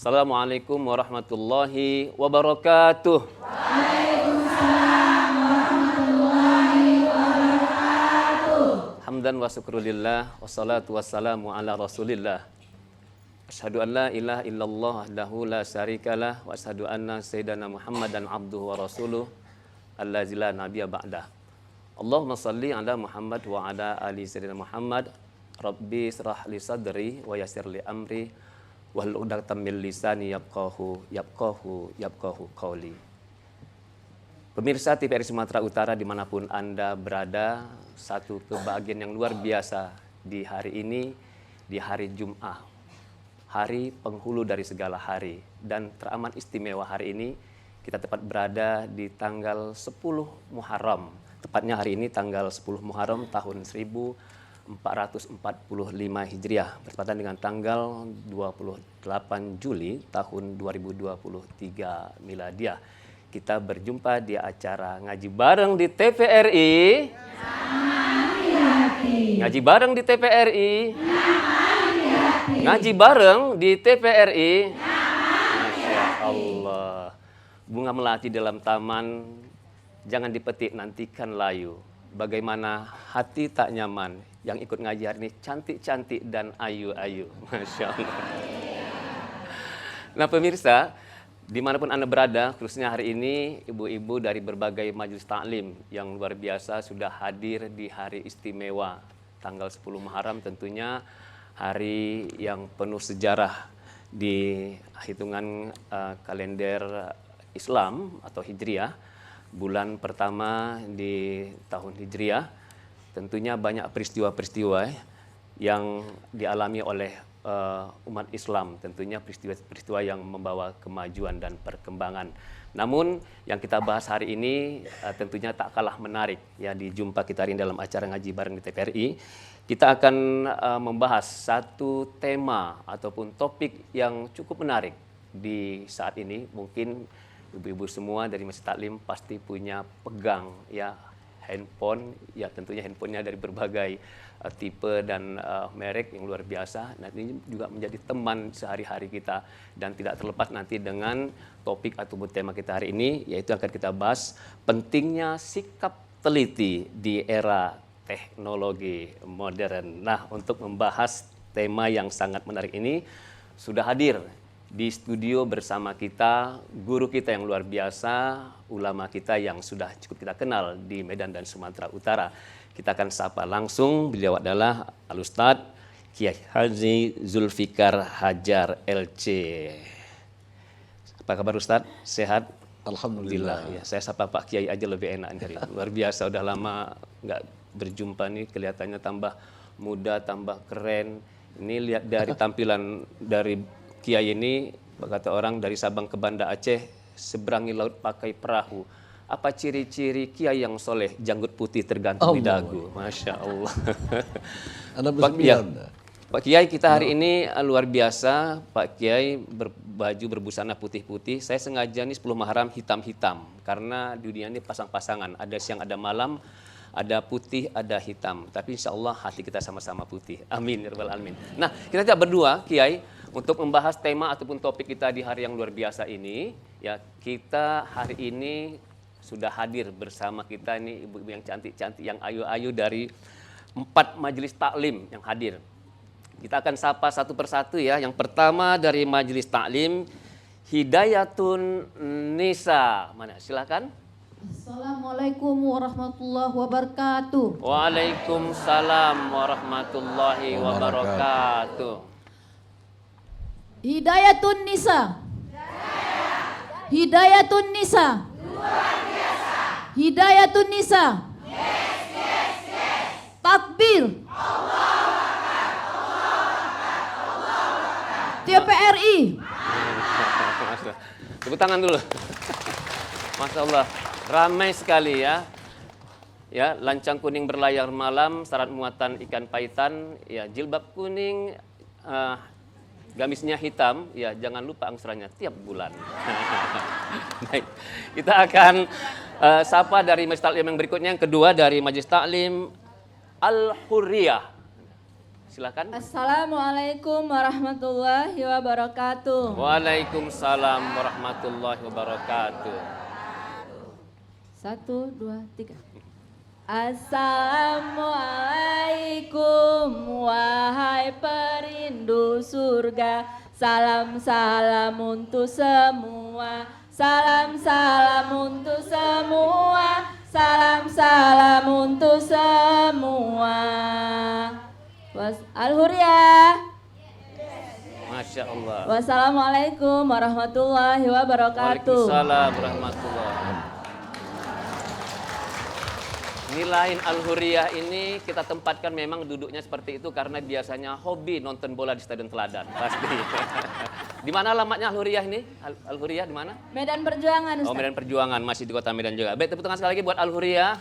Assalamualaikum warahmatullahi wabarakatuh. Waalaikumsalam warahmatullahi wabarakatuh. Hamdan wa syukrulillah wassalatu wassalamu ala Rasulillah. Asyhadu an la ilaha illallah wahdahu la syarikalah wa asyhadu anna sayyidana Muhammadan abduhu wa rasuluh allazi la nabiyya ba'dah. Allahumma shalli ala Muhammad wa ala ali sayyidina Muhammad. Rabbi israh li sadri wa yassir li amri wahlul 'uqdatam min lisani yafqahu qauli. Pemirsa TVRI Sumatera Utara dimanapun Anda berada, satu kebahagiaan yang luar biasa di hari ini, di hari Jum'ah, hari penghulu dari segala hari, dan teramat istimewa hari ini kita tepat berada di tanggal 10 Muharram. Tepatnya hari ini tanggal 10 Muharram tahun 1445 Hijriah, bertepatan dengan tanggal 28 Juli tahun 2023 Miladiah. Kita berjumpa di acara Ngaji Bareng di TVRI. Ngaji Bareng di TVRI. Ngaji Bareng di TVRI. Masya Allah. Bunga melati dalam taman, jangan dipetik, nantikan layu. Bagaimana hati tak nyaman, yang ikut ngaji hari ini cantik-cantik dan ayu-ayu. Masya Allah. Nah pemirsa, dimanapun Anda berada, khususnya hari ini ibu-ibu dari berbagai majelis taklim yang luar biasa sudah hadir di hari istimewa tanggal 10 Muharram, tentunya hari yang penuh sejarah di hitungan kalender Islam atau Hijriah, bulan pertama di tahun Hijriah. Tentunya banyak peristiwa-peristiwa yang dialami oleh umat Islam, tentunya peristiwa-peristiwa yang membawa kemajuan dan perkembangan. Namun yang kita bahas hari ini tentunya tak kalah menarik ya, di jumpa kita hari ini dalam acara Ngaji Bareng di TVRI. Kita akan membahas satu tema ataupun topik yang cukup menarik di saat ini. Mungkin ibu-ibu semua dari Masjid Taklim pasti punya pegang ya handphone, ya tentunya handphonenya dari berbagai tipe dan merek yang luar biasa. Nah ini juga menjadi teman sehari-hari kita, dan tidak terlepas nanti dengan topik ataupun tema kita hari ini, yaitu akan kita bahas pentingnya sikap teliti di era teknologi modern. Nah untuk membahas tema yang sangat menarik ini sudah hadir di studio bersama kita guru kita yang luar biasa, ulama kita yang sudah cukup kita kenal di Medan dan Sumatera Utara. Kita akan sapa langsung, beliau adalah Al-Ustadz Kiai Haji Zulfikar Hajar LC. Apa kabar Ustadz? Sehat? Alhamdulillah. Ya, saya sapa Pak Kiai aja lebih enak nih. Luar biasa, udah lama nggak berjumpa nih, kelihatannya tambah muda, tambah keren. Ini lihat dari tampilan dari Kiai ini, kata orang dari Sabang ke Banda Aceh, seberangi laut pakai perahu. Apa ciri-ciri Kiai yang soleh? Janggut putih tergantung di dagu. Masya Allah. Pak Kiai, kita hari ini luar biasa. Pak Kiai berbaju berbusana putih-putih. Saya sengaja nih 10 Muharram hitam-hitam, karena dunia ini pasang-pasangan. Ada siang, ada malam, ada putih, ada hitam. Tapi insya Allah hati kita sama-sama putih. Amin ya rabbal alamin. Nah kita tidak berdua Kiai untuk membahas tema ataupun topik kita di hari yang luar biasa ini. Ya, kita hari ini sudah hadir bersama kita ini ibu-ibu yang cantik-cantik, yang ayu-ayu dari 4 majelis taklim yang hadir. Kita akan sapa satu persatu ya. Yang pertama dari majelis taklim Hidayatun Nisa. Mana? Silakan. Assalamualaikum warahmatullahi wabarakatuh. Waalaikumsalam warahmatullahi wabarakatuh. Hidayatun Nisa. Hidayatun Nisa. Luar biasa. Hidayatun Nisa. Yes, yes, yes. Takbir. Allahu Akbar, Allahu Akbar, Allahu Akbar. TVRI. Tepuk tangan dulu. Masya Allah, ramai sekali ya. Ya, lancang kuning berlayar malam, syarat muatan ikan paitan, ya jilbab kuning, gamisnya hitam, ya jangan lupa angsurannya tiap bulan. Baik, kita akan sapa dari Majelis Taklim yang berikutnya, yang kedua dari Majelis Taklim Al-Hurriyah. silakan. Assalamualaikum warahmatullahi wabarakatuh. Waalaikumsalam warahmatullahi wabarakatuh. 1, 2, 3. Assalamualaikum wahai perindu surga. Salam-salam untuk semua. Salam-salam untuk semua. Salam-salam untuk semua. Al-Huriyah. Masya Allah. Wassalamualaikum warahmatullahi wabarakatuh. Waalaikumsalam warahmatullahi wabarakatuh. Nilai Al-Huriyah ini kita tempatkan memang duduknya seperti itu karena biasanya hobi nonton bola di Stadion Teladan, pasti. Di mana alamatnya Al-Huriyah ini? Al-Huriyah di mana? Medan Perjuangan, Ustaz. Oh, Medan Perjuangan, masih di kota Medan juga. Baik, tepuk tangan sekali lagi buat Al-Huriyah.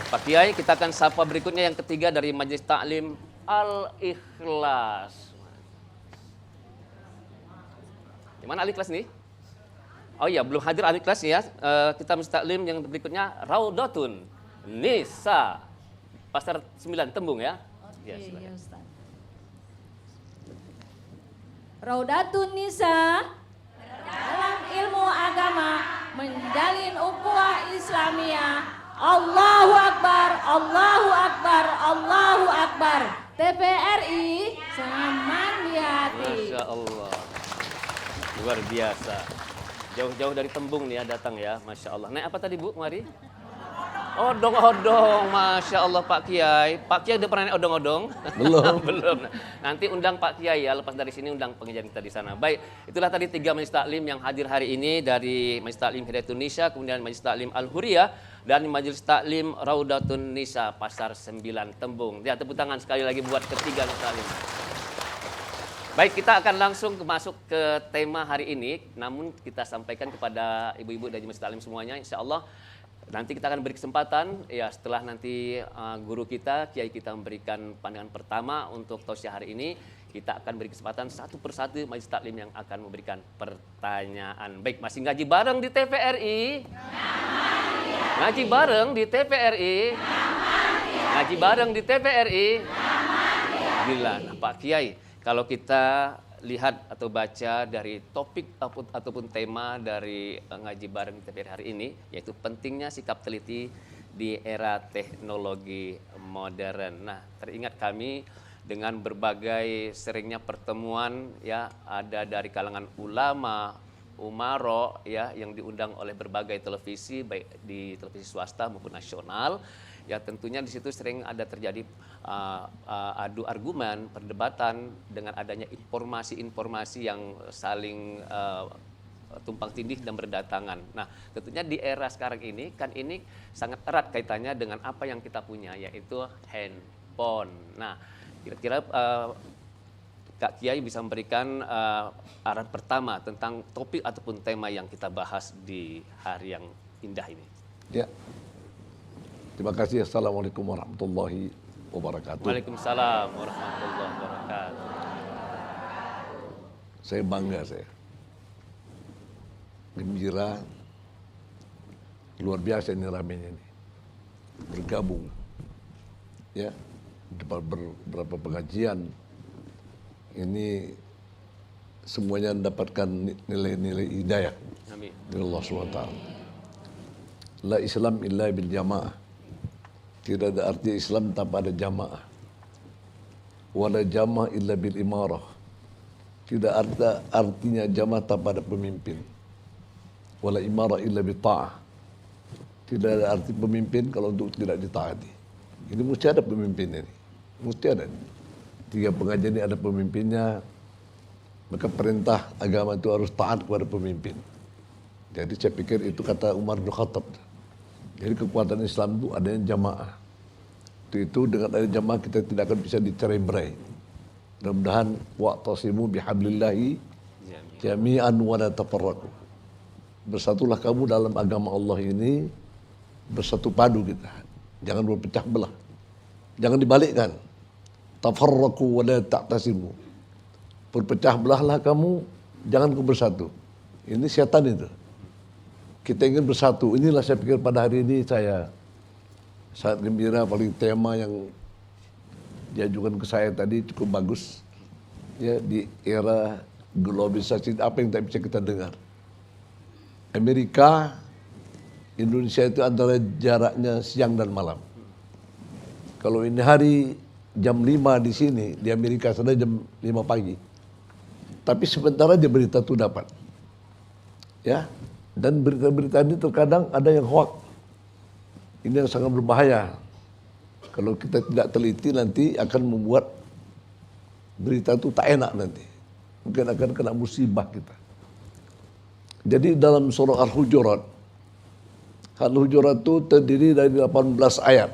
Pak Kiai, kita akan sapa berikutnya yang ketiga dari Majelis Taklim Al-Ikhlas. Di mana Al-Ikhlas nih? Oh iya, belum hadir Al-Ikhlas ya. Kita Majelis Taklim yang berikutnya Raudatun Nisa. Pasar 9 Tembung ya. Ya, Iya, Ustaz. Raudatun Nisa dalam ilmu agama menjalin ukhuwah Islamiyah. Allahu Akbar, Allahu Akbar, Allahu Akbar. TPRI Saman di hati. Masya Allah. Luar biasa. Jauh-jauh dari Tembung nih ya datang ya. Masya Allah. Naik apa tadi Bu? Mari. Odong-odong, Masya Allah Pak Kiai. Pak Kiai udah pernah naik odong-odong? Belum. Belum. Nanti undang Pak Kiai ya, lepas dari sini undang pengajian kita di sana. Baik, itulah tadi 3 Majelis Taklim yang hadir hari ini dari Majelis Taklim Hidayatun Indonesia, kemudian Majelis Taklim Al-Huriyah, dan Majelis Taklim Raudatun Nisa, Pasar 9 Tembung. Ya, tepuk tangan sekali lagi buat ketiga Majelis Taklim. Baik, kita akan langsung masuk ke tema hari ini, namun kita sampaikan kepada ibu-ibu dari Majelis Taklim semuanya, insya Allah nanti kita akan beri kesempatan ya setelah nanti guru kita, kiai kita memberikan pandangan pertama untuk tausiah hari ini, kita akan beri kesempatan satu persatu Majelis Taklim yang akan memberikan pertanyaan. Baik, masih ngaji bareng di TVRI? Ngaji bareng di TVRI? Ngaji bareng di TVRI? Gila, nah, Pak Kiai, kalau kita lihat atau baca dari topik ataupun tema dari ngaji bareng TVRI hari ini, yaitu pentingnya sikap teliti di era teknologi modern. Nah, teringat kami dengan berbagai seringnya pertemuan ya, ada dari kalangan ulama, umaro ya, yang diundang oleh berbagai televisi, baik di televisi swasta maupun nasional. Ya tentunya di situ sering ada terjadi adu argumen, perdebatan dengan adanya informasi-informasi yang saling tumpang tindih dan berdatangan. Nah, tentunya di era sekarang ini kan ini sangat erat kaitannya dengan apa yang kita punya, yaitu handphone. Nah, kira-kira Kak Kiai bisa memberikan arahan pertama tentang topik ataupun tema yang kita bahas di hari yang indah ini. Ya. Terima kasih. Assalamualaikum warahmatullahi wabarakatuh. Waalaikumsalam warahmatullahi wabarakatuh. Saya bangga, saya gembira, luar biasa ini ramenya ini. Bergabung, ya, beberapa pengajian ini semuanya mendapatkan nilai-nilai hidayah Amin. dari Allah SWT. La Islam illa bil jamaah. Tidak ada arti Islam tanpa ada jamaah. Wala jamaah illa bil imarah. Tidak ada artinya jamaah tanpa ada pemimpin. Wala imarah illa bil ta'ah. Tidak ada arti pemimpin kalau untuk tidak ditaati. Ini mesti ada pemimpin ini. Mesti ada. 3 pengajian ini ada pemimpinnya. Maka perintah agama itu harus taat kepada pemimpin. Jadi saya pikir itu kata Umar bin Khattab. Jadi kekuatan Islam itu adanya jamaah. Itu dengan adanya jamaah kita tidak akan bisa dicerai-berai. Mudah-mudahan wa'tasimu bihablillahi jami'an wa la tafarraqu. Bersatulah kamu dalam agama Allah ini, bersatu padu kita. Jangan berpecah belah. Jangan dibalikkan. Tafarraqu wa la ta'tasimu. Berpecah belahlah kamu, jangan kau bersatu. Ini setan itu. Kita ingin bersatu. Inilah saya pikir pada hari ini saya sangat gembira, paling tema yang diajukan ke saya tadi cukup bagus. Ya, di era globalisasi apa yang tak bisa kita dengar. Amerika, Indonesia itu antara jaraknya siang dan malam. Kalau ini hari jam 5 di sini, di Amerika sana jam 5 pagi. Tapi sebentar aja berita itu dapat. Ya, dan berita-berita ini terkadang ada yang hoax. Ini yang sangat berbahaya. Kalau kita tidak teliti nanti akan membuat berita itu tak enak nanti. Mungkin akan kena musibah kita. Jadi dalam surah Al-Hujurat, Al-Hujurat itu terdiri dari 18 ayat.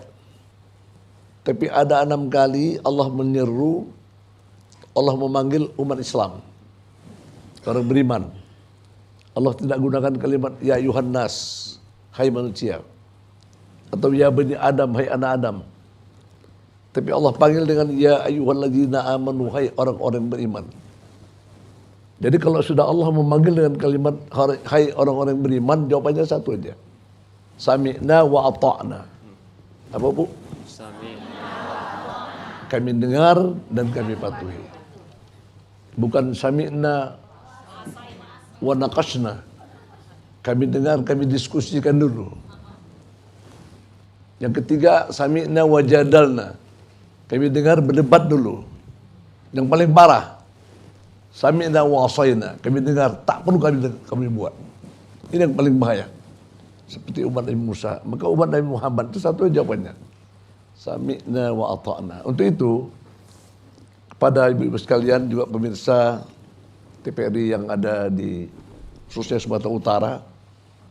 Tapi ada 6 kali Allah menyeru, Allah memanggil umat Islam, orang beriman. Allah tidak gunakan kalimat ya ayuhan nas, hai manusia, atau ya bani Adam, hai anak Adam. Tapi Allah panggil dengan ya ayyuhalladzina amanu, hai orang-orang beriman. Jadi kalau sudah Allah memanggil dengan kalimat hai orang-orang beriman, jawabannya satu aja. Sami'na wa ata'na. Apa Bu? Sami'na. Kami dengar dan kami patuhi. Bukan sami'na wa naqashna. Kami dengar, kami diskusikan dulu. Yang ketiga, sami'na wa jadalna. Kami dengar, berdebat dulu. Yang paling parah, sami'na wa asayna. Kami dengar, tak perlu kami buat. Ini yang paling bahaya. Seperti umat Nabi Musa. Maka umat Nabi Muhammad itu satu jawabannya. Sami'na wa ata'na. Untuk itu, kepada ibu-ibu sekalian, juga pemirsa TPRI yang ada di khususnya Sumatera Utara,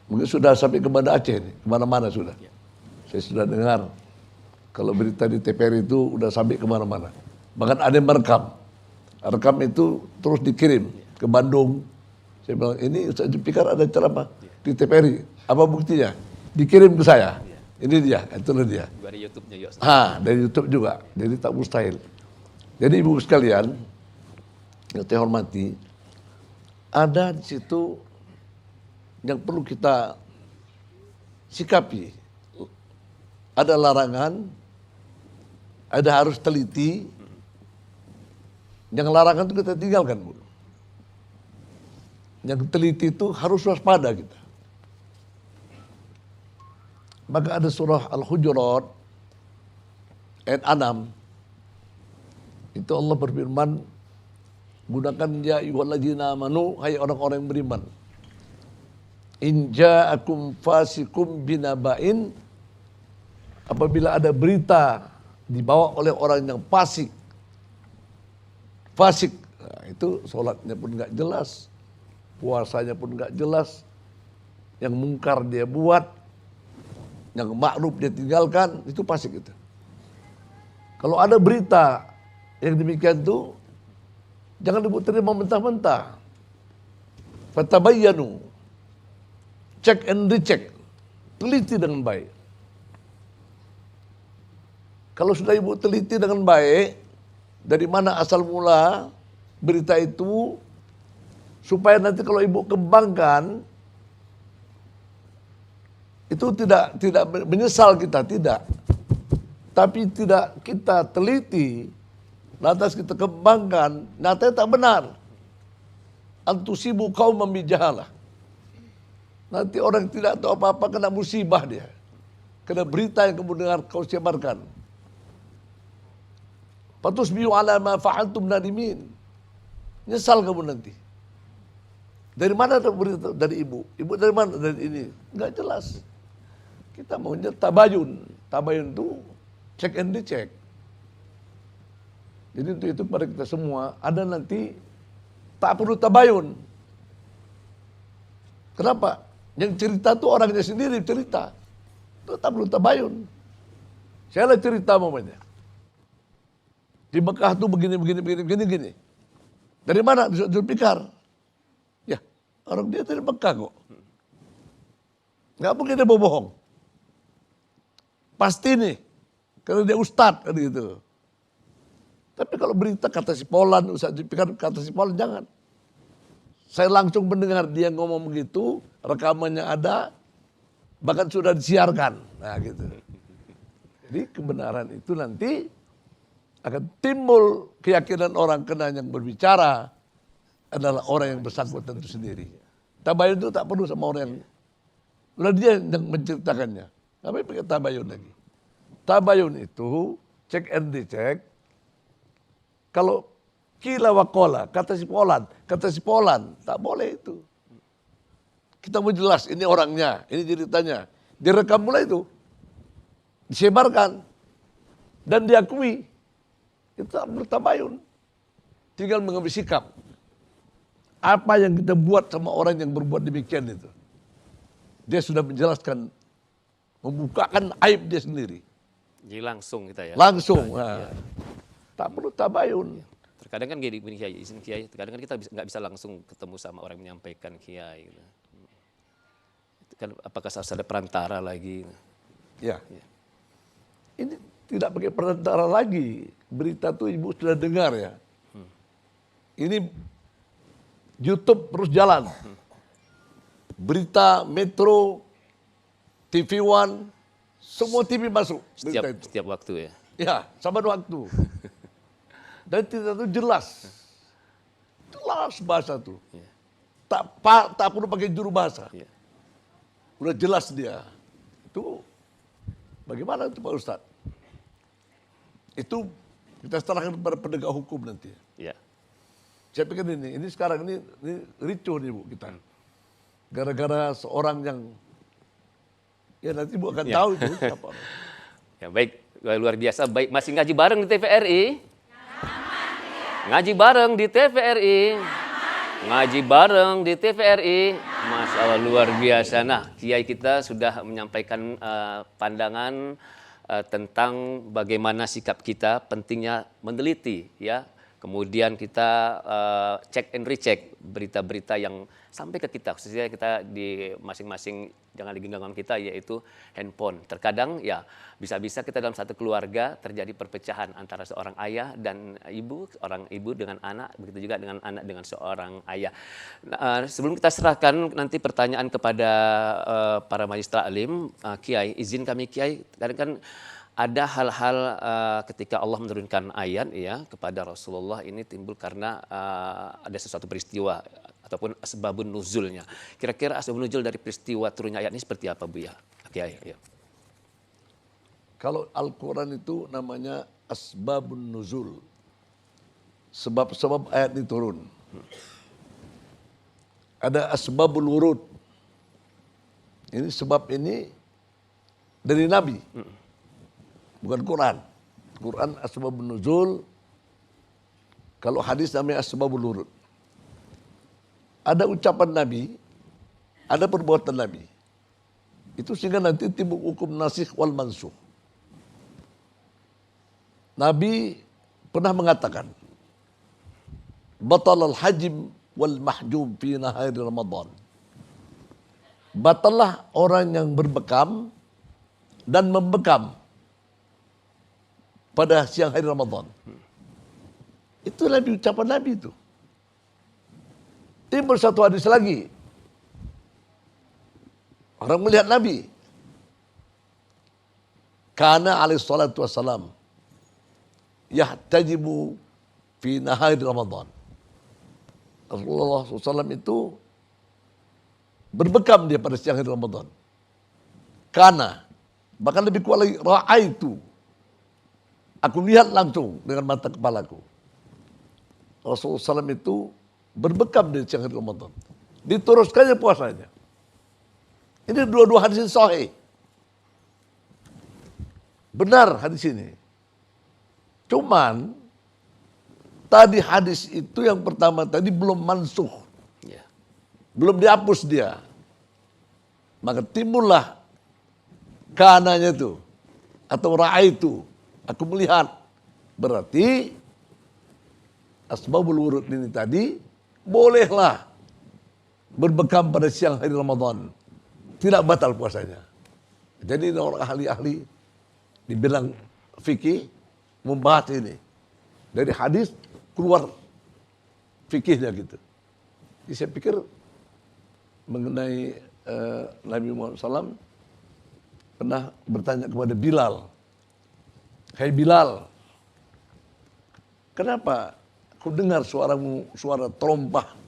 mungkin sudah sampai ke Banda Aceh ini, kemana-mana sudah. Saya sudah dengar, kalau berita di TPRI itu udah sampai kemana-mana. Bahkan ada yang merekam. Rekam itu terus dikirim ke Bandung. Saya bilang, ini Ustaz Zulfikar ada ceramah di TPRI. Apa buktinya? Dikirim ke saya. Ini dia, itulah dia. Dari YouTube-nya juga. Dari YouTube juga. Jadi tak mustahil. Jadi ibu sekalian, yang saya hormati, ada di situ yang perlu kita sikapi. Ada larangan, ada harus teliti. Yang larangan itu kita tinggalkan, Bu. Yang teliti itu harus waspada kita. Maka ada surah Al-Hujurat ayat 6. Itu Allah berfirman, gunakan ya ayyuhalladzina amanu, hai orang-orang yang beriman. In ja'akum fasikum binaba'in, apabila ada berita dibawa oleh orang yang fasik. Fasik, nah, itu sholatnya pun nggak jelas, puasanya pun nggak jelas, yang mungkar dia buat, yang ma'ruf dia tinggalkan, itu fasik itu. Kalau ada berita yang demikian itu, jangan terima mentah-mentah. Fatabayyanu, check and recheck, teliti dengan baik. Kalau sudah ibu teliti dengan baik, dari mana asal mula berita itu, supaya nanti kalau ibu kembangkan, itu tidak menyesal kita, tidak. Tapi tidak kita teliti, lantas kita kembangkan, nyatanya tak benar. Antusibu kaum memijahalah. Nanti orang tidak tahu apa-apa kena musibah dia. Kena berita yang kamu dengar kau sebarkan. Fatusbihu ala ma fa'altum nadimin. Nyesal kamu nanti. Dari mana berita? Dari ibu. Ibu dari mana? Dari ini. Enggak jelas. Kita maunya tabayun. Tabayun itu check and recheck. Jadi untuk itu pada kita semua, ada nanti tak perlu tabayun. Kenapa? Yang cerita itu orangnya sendiri cerita. Itu tak perlu tabayun. Saya lah cerita momennya. Di Mekah tuh begini. Dari mana? Zulfikar. Ya, orang dia dari Mekah kok. Nggak mungkin dia bohong. Pasti nih, karena dia ustadz kan gitu. Tapi kalau berita kata si Polan, Ustaz Zulfikar kata si Polan, jangan. Saya langsung mendengar dia ngomong begitu, rekamannya ada, bahkan sudah disiarkan. Nah gitu. Jadi kebenaran itu nanti akan timbul keyakinan orang kena yang berbicara adalah orang yang bersangkutan itu sendiri. Tabayun itu tak perlu sama orang yang, udah dia yang menceritakannya. Ngapain pakai tabayun lagi? Tabayun itu cek and recheck. Kalau kila wakola, kata si Polan, tak boleh itu. Kita mau jelas, ini orangnya, ini ceritanya. Direkam mulai itu, disebarkan, dan diakui. Itu bertabayun. Tinggal mengambil sikap. Apa yang kita buat sama orang yang berbuat demikian itu. Dia sudah menjelaskan, membukakan aib dia sendiri. Jadi langsung kita ya. Langsung. Nah, tak perlu tabayun. Terkadang kan gini Kiai, izin Kiai, terkadang kan kita nggak bisa langsung ketemu sama orang yang menyampaikan Kiai. Gitu. Itu kan apakah harus ada perantara lagi? Ya. Ini tidak pakai perantara lagi. Berita tuh ibu sudah dengar ya. Ini YouTube terus jalan. Berita Metro, TV One, semua TV masuk. Setiap waktu ya. Ya, sama waktu. Dan tidak itu jelas. Jelas bahasa tuh. Ya. Tak perlu pakai juru bahasa. Ya. Udah jelas dia. Itu bagaimana itu Pak Ustadz? Itu kita serahkan kepada penegak hukum nanti. Ya. Saya pikir ini sekarang ini ricuh nih Bu kita. Gara-gara seorang yang, ya nanti Bu akan tahu itu siapa. Ya baik, luar biasa. Baik, masih ngaji bareng di TVRI? Ngaji bareng di TVRI? Ngaji bareng di TVRI? Masya Allah, luar biasa. Nah, Kiai kita sudah menyampaikan pandangan tentang bagaimana sikap kita, pentingnya meneliti ya. Kemudian kita cek and recheck berita-berita yang sampai ke kita, khususnya kita di masing-masing jangan di genggaman kita, yaitu handphone. Terkadang ya bisa-bisa kita dalam satu keluarga terjadi perpecahan antara seorang ayah dan ibu, orang ibu dengan anak, begitu juga dengan anak dengan seorang ayah. Nah, sebelum kita serahkan nanti pertanyaan kepada para majelis taklim, Kiai, izin kami Kiai, kadang kan ada hal-hal ketika Allah menurunkan ayat ya kepada Rasulullah ini timbul karena ada sesuatu peristiwa ataupun asbabun nuzulnya. Kira-kira asbabun nuzul dari peristiwa turunnya ayat ini seperti apa Bu ya? Kiai, ya. Kalau Al-Quran itu namanya asbabun nuzul. Sebab-sebab ayat ini turun. Ada asbabul wurud. Ini sebab ini dari Nabi. Bukan Quran. Quran asbabun nuzul. Kalau hadis namanya asbabul wurud. Ada ucapan Nabi, ada perbuatan Nabi. Itu sehingga nanti timbul hukum nasikh wal mansukh. Nabi pernah mengatakan, batal al-hajim wal mahjum fi nahari Ramadan. Batallah orang yang berbekam dan membekam pada siang hari Ramadan. Itu Nabi, ucapan Nabi itu. Timbul satu hadis lagi. Orang melihat Nabi. Kana alaihi salatu wassalam yahtajibu fi nahari Ramadan. Rasulullah SAW itu berbekam dia pada siang hari Ramadan. Karena bahkan lebih kuat lagi, ra'aitu. Aku lihat langsung dengan mata kepalaku. Rasulullah SAW itu berbekam di siang hari Ramadan. Diteruskannya puasanya. Ini dua-dua hadis ini sahih. Benar hadis ini. Cuman tadi hadis itu yang pertama tadi belum mansuh. Ya. Belum dihapus dia. Maka timbullah kananya itu. Atau ra'aitu. Aku melihat. Berarti asbabul wurud ini tadi bolehlah berbekam pada siang hari Ramadan. Tidak batal puasanya. Jadi orang ahli-ahli dibilang fikih membahas ini. Dari hadis keluar fikihnya gitu. Jadi saya pikir mengenai Nabi Muhammad SAW pernah bertanya kepada Bilal. Hai Bilal, kenapa aku dengar suaramu, suara terompah.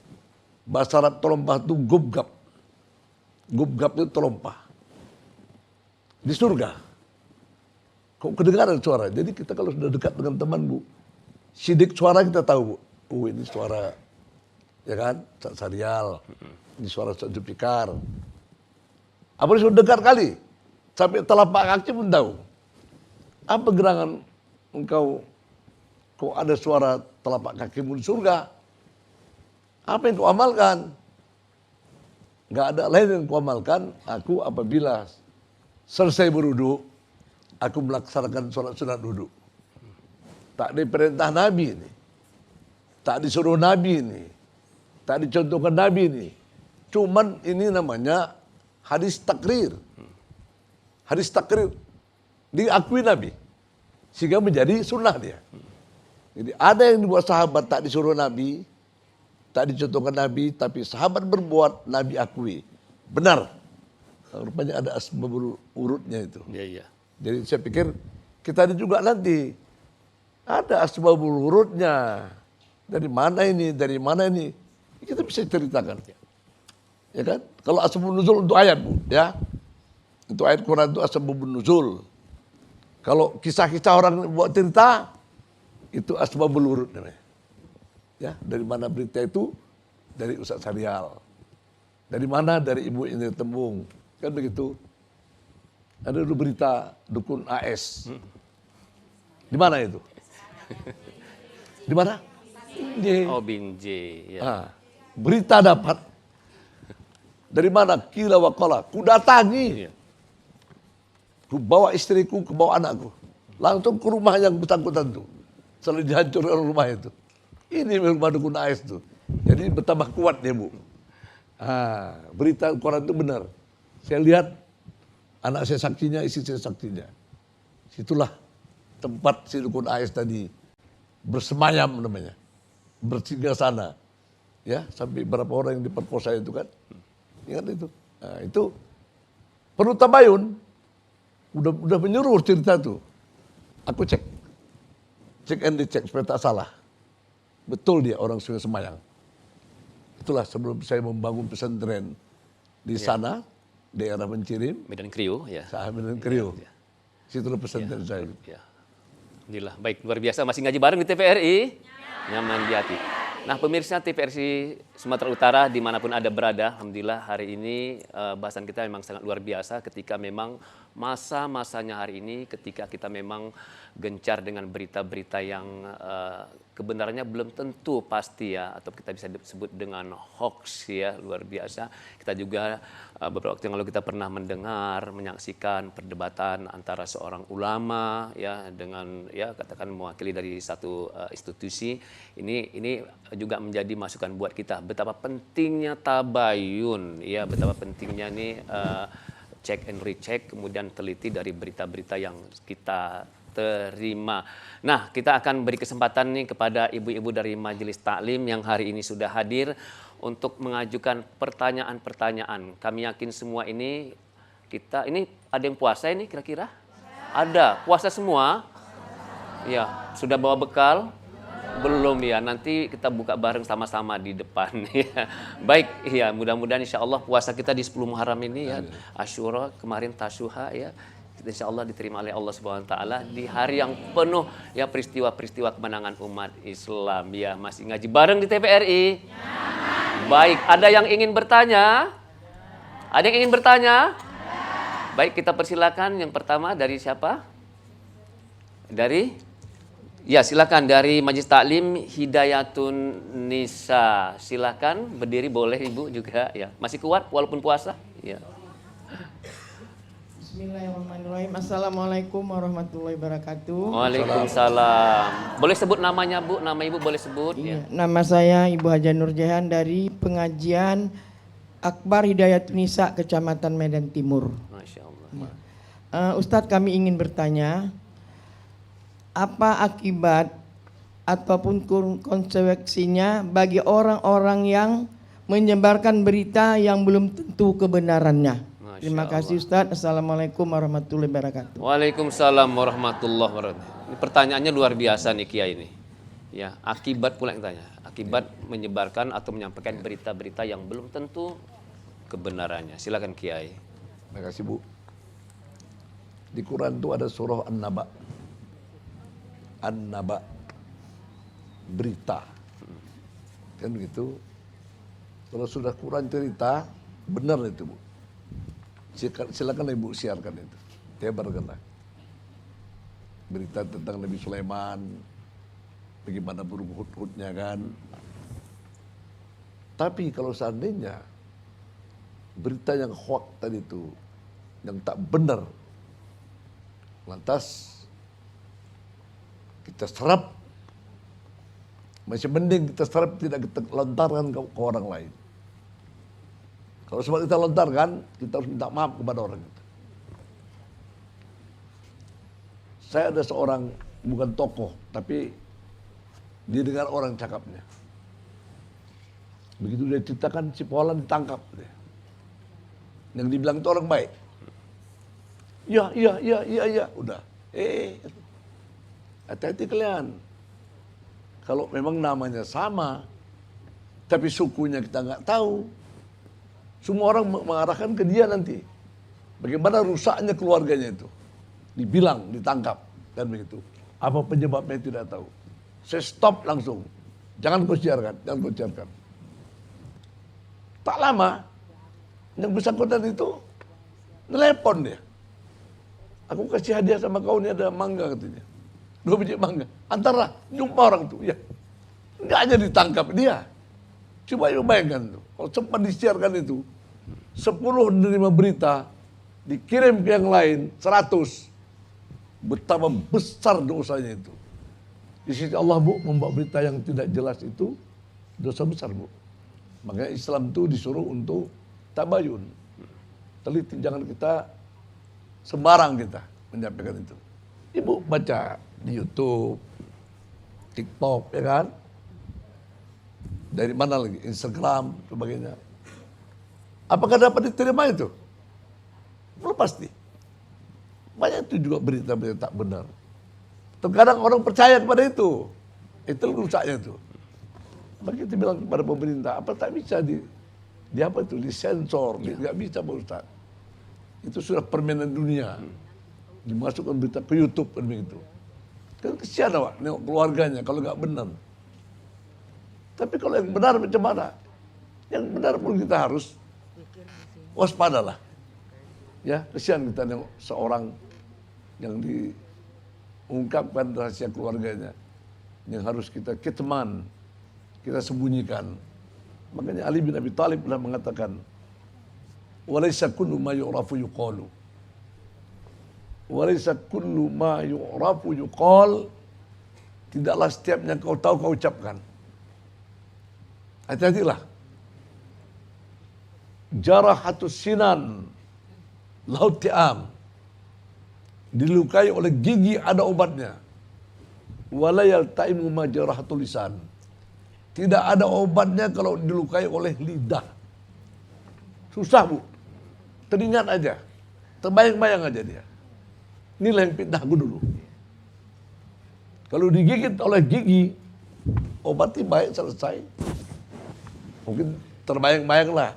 Bahasa Arab terompah itu gubgab. Gubgab itu terompah. Di surga. Kok kedengaran suara? Jadi kita kalau sudah dekat dengan teman, Bu, sidik suara kita tahu, Bu. Oh, ini suara, ya kan, Ustaz Sarial. Ini suara Ustaz Zulfikar. Apalagi sudah dekat kali. Sampai telapak kaki pun tahu. Apa gerangan engkau, kok ada suara telapak kakimu di surga? Apa yang kau amalkan? Gak ada lain yang kau amalkan. Aku apabila selesai berwudu, aku melaksanakan sholat sunat wudu. Tak diperintah Nabi ini. Tak disuruh Nabi ini. Tak dicontohkan Nabi ini. Cuman ini namanya hadis takrir. Hadis takrir diakui Nabi. Sehingga menjadi sunnah dia. Jadi ada yang dibuat sahabat tak disuruh Nabi, tak dicontohkan Nabi, tapi sahabat berbuat, Nabi akui. Benar. Rupanya ada asbabul urutnya itu. Iya, iya. Jadi saya pikir kita ada juga nanti. Ada asbabul urutnya. Dari mana ini, dari mana ini. Kita bisa ceritakan. Ya kan? Kalau asbabun nuzul untuk ayat, Bu. Ya. Untuk ayat Quran itu asbabun nuzul. Kalau kisah-kisah orang buat cerita, itu asbabul urut namanya. Ya, dari mana berita itu? Dari Ustaz Sarial. Dari mana? Dari Ibu Indri Tembung. Kan begitu. Ada dulu berita dukun AS. Di mana itu? Di mana? Binjai. Oh, Binjai. Ya. Ah, berita dapat. Dari mana? Kila wa qala. Ku datangi. Iya. Ku bawa istriku, ku bawa anakku. Langsung ke rumah yang bersangkutan itu. Selalu dihancurkan rumah itu. Ini rumah dukun AS itu. Jadi bertambah kuat dia, Bu. Ah, berita Quran itu benar. Saya lihat anak saya saksinya, istri saya saksinya. Situlah tempat si dukun AS tadi bersemayam namanya. Bersinggah sana. Ya, sampai berapa orang yang diperkosa itu kan. Ingat itu. Nah, itu perlu tabayun. Udah menyuruh cerita itu. Aku cek and dicek supaya tak salah. Betul dia orang Sungai Semayang. Itulah sebelum saya membangun pesantren di sana, daerah Mencirim, Medan Kriu, ya. Medan Kriu. Ya. Situlah pesantren saya. Ya. Alhamdulillah, baik, luar biasa. Masih ngaji bareng di TVRI? Nyaman di hati. Nah, pemirsa TVRI Sumatera Utara dimanapun Anda berada, alhamdulillah hari ini bahasan kita memang sangat luar biasa ketika memang masa-masanya hari ini, ketika kita memang gencar dengan berita-berita yang kebenarannya belum tentu pasti ya, atau kita bisa sebut dengan hoax ya, luar biasa. Kita juga beberapa waktu yang lalu kita pernah mendengar, menyaksikan perdebatan antara seorang ulama ya dengan ya katakan mewakili dari satu institusi. Ini juga menjadi masukan buat kita betapa pentingnya tabayun ya, betapa pentingnya nih check and recheck, kemudian teliti dari berita-berita yang kita terima. Nah, kita akan beri kesempatan nih kepada ibu-ibu dari Majelis Taklim yang hari ini sudah hadir untuk mengajukan pertanyaan-pertanyaan. Kami yakin semua ini kita ini ada yang puasa ini kira-kira? Ada, puasa semua? Ya, sudah bawa bekal? Belum ya, nanti kita buka bareng sama-sama di depan ya. Baik, ya mudah-mudahan insya Allah puasa kita di 10 Muharram ini ya, Asyura kemarin Tasyuha ya, insya Allah diterima oleh Allah Subhanahu Wa Taala di hari yang penuh ya peristiwa-peristiwa kemenangan umat Islam ya. Masih ngaji bareng di TVRI? Baik, ada yang ingin bertanya? Ada yang ingin bertanya? Baik, kita persilakan yang pertama dari siapa? Dari? Ya, silakan dari Majelis Taklim Hidayatun Nisa. Silakan berdiri boleh Ibu juga ya. Masih kuat walaupun puasa? Ya. Bismillahirrahmanirrahim. Assalamualaikum warahmatullahi wabarakatuh. Waalaikumsalam. Boleh sebut namanya Bu? Nama Ibu boleh sebut? Iya, Ya. nama saya Ibu Haja Nurjahan dari pengajian Akbar Hidayatun Nisa Kecamatan Medan Timur. Masya Allah. Ustadz, kami ingin bertanya, apa akibat ataupun konsekuensinya bagi orang-orang yang menyebarkan berita yang belum tentu kebenarannya? Masya Terima kasih Allah. Ustadz. Assalamualaikum warahmatullahi wabarakatuh. Waalaikumsalam warahmatullahi wabarakatuh. Ini pertanyaannya luar biasa nih Kiai ini. Ya, akibat pula yang tanya. Akibat menyebarkan atau menyampaikan berita-berita yang belum tentu kebenarannya. Silakan Kiai. Terima kasih Bu. Di Quran itu ada surah An-Naba. An-Naba. Berita. Kan begitu. Kalau sudah Quran cerita, benar itu Bu. Silakan Ibu siarkan itu. Tebarkanlah. Berita tentang Nabi Sulaiman, bagaimana burung hut-hutnya kan. Tapi kalau seandainya berita yang hoax tadi itu, yang tak benar, lantas kita serap, masih mending kita serap, tidak kita lontarkan ke orang lain. Kalau sebab kita lontarkan, kita harus minta maaf kepada orang itu. Saya ada seorang, bukan tokoh, tapi didengar orang cakapnya. Begitu dia ceritakan, si Polan ditangkap. Yang dibilang itu orang baik. Iya, udah. Hati-hati kalian. Kalau memang namanya sama, tapi sukunya kita nggak tahu, semua orang mengarahkan ke dia nanti. Bagaimana rusaknya keluarganya itu. Dibilang, ditangkap, dan begitu. Apa penyebabnya tidak tahu. Saya stop langsung. Jangan kau siarkan, jangan kau siarkan. Tak lama, yang bersangkutan itu telepon dia. Aku kasih hadiah sama kau, ini ada mangga katanya. 2 biji mangga. Antarlah, jumpa orang itu. Ya. Nggak hanya ditangkap dia. Coba bayangkan tuh. Kalau sempat disiarkan itu, 10 menerima berita, dikirim ke yang lain, 100. Betapa besar dosanya itu. Di sisi Allah Bu, membawa berita yang tidak jelas itu dosa besar Bu. Makanya Islam itu disuruh untuk tabayun. Teliti, jangan kita sembarang kita menyampaikan itu. Ibu baca di YouTube, TikTok, ya kan? Dari mana lagi? Instagram, sebagainya. Apakah dapat diterima itu? Belum pasti. Banyak itu juga berita-berita tak benar. Terkadang orang percaya kepada itu. Itu rusaknya itu. Maka kita bilang kepada pemerintah, apa tak bisa di apa itu, disensor, nggak bisa Pak Ustaz. Itu sudah permainan dunia. Dimasukkan berita ke YouTube kan begitu. Kan kesian awak nengok keluarganya kalau nggak benar. Tapi kalau yang benar macam mana? Yang benar pun kita harus waspadalah. Ya, kesian kita nengok seorang yang diungkapkan rahasia keluarganya, yang harus kita kitman, kita sembunyikan. Makanya Ali bin Abi Thalib pernah mengatakan, "Walaysa kullu ma yu'rafu yuqalu." Walaysa kullu ma yu'rafu yuqal. Tidaklah setiapnya kau tahu kau ucapkan. Hati-hatilah. Jarahatus sinan laut ti'am. Dilukai oleh gigi ada obatnya. Walayal ta'imu ma jarahatul lisan. Tidak ada obatnya kalau dilukai oleh lidah. Susah Bu. Teringat aja. Terbayang-bayang aja dia. Inilah yang fitnahku dulu. Kalau digigit oleh gigi, obatnya baik selesai. Mungkin terbayang-bayang lah.